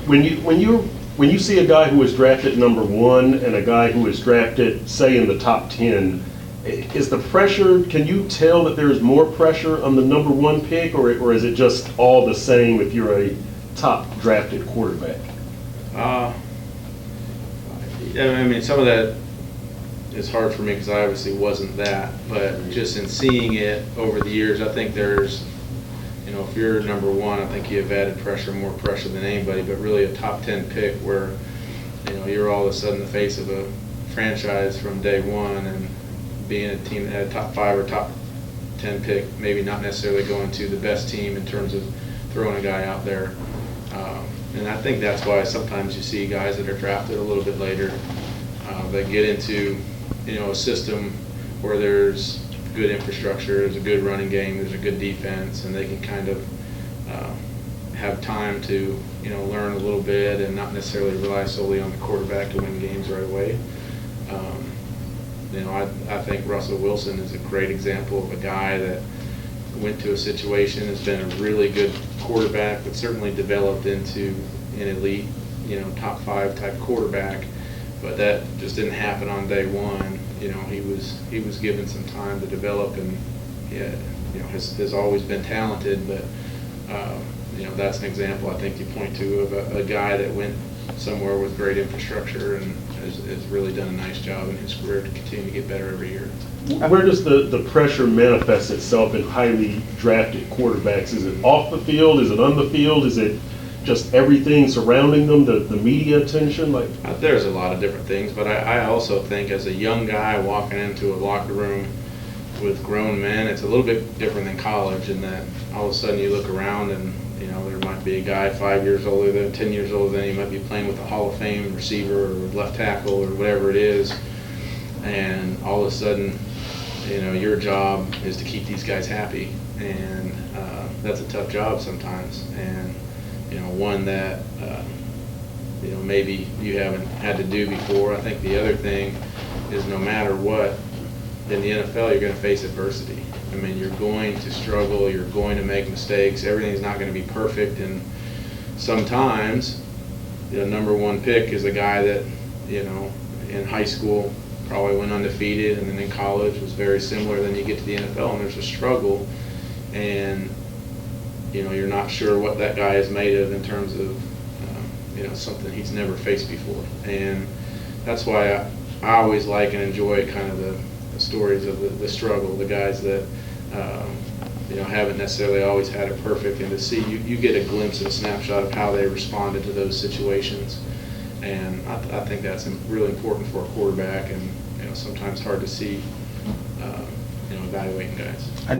When you see a guy who was drafted #1 and a guy who was drafted, say, in the top 10, is the pressure, can you tell that there's more pressure on the #1 pick, or is it just all the same if you're a top drafted quarterback? I mean, some of that is hard for me because I obviously wasn't that, but just in seeing it over the years, I think there's, if you're #1, I think you have added pressure, more pressure than anybody, but really a top 10 pick where, you're all of a sudden the face of a franchise from day one, and being a team that had a top 5 or top 10 pick, maybe not necessarily going to the best team in terms of throwing a guy out there. And I think that's why sometimes you see guys that are drafted a little bit later that get into, a system where there's good infrastructure, there's a good running game, there's a good defense, and they can kind of have time to, learn a little bit and not necessarily rely solely on the quarterback to win games right away. I think Russell Wilson is a great example of a guy that went to a situation, has been a really good quarterback, but certainly developed into an elite, top 5 type quarterback. But that just didn't happen on day one. He was given some time to develop, and has always been talented. But that's an example I think you point to of a guy that went somewhere with great infrastructure and has really done a nice job in his career to continue to get better every year. Where does the pressure manifest itself in highly drafted quarterbacks? Is it off the field? Is it on the field? Is it just everything surrounding them, the media attention? There's a lot of different things, but I also think as a young guy walking into a locker room with grown men, it's a little bit different than college in that all of a sudden you look around and there might be a guy 5 years older than 10 years older than you, might be playing with a Hall of Fame receiver or left tackle or whatever it is, and all of a sudden your job is to keep these guys happy, and that's a tough job sometimes, and one that maybe you haven't had to do before. I think the other thing is no matter what, in the NFL you're going to face adversity. I mean, you're going to struggle, you're going to make mistakes, everything's not going to be perfect, and sometimes the #1 pick is a guy that in high school probably went undefeated, and then in college was very similar. Then you get to the NFL and there's a struggle, and you're not sure what that guy is made of in terms of something he's never faced before. And that's why I always like and enjoy kind of the stories of the struggle, the guys that haven't necessarily always had it perfect, and to see you get a glimpse and a snapshot of how they responded to those situations. And I think that's really important for a quarterback, and sometimes hard to see evaluating guys.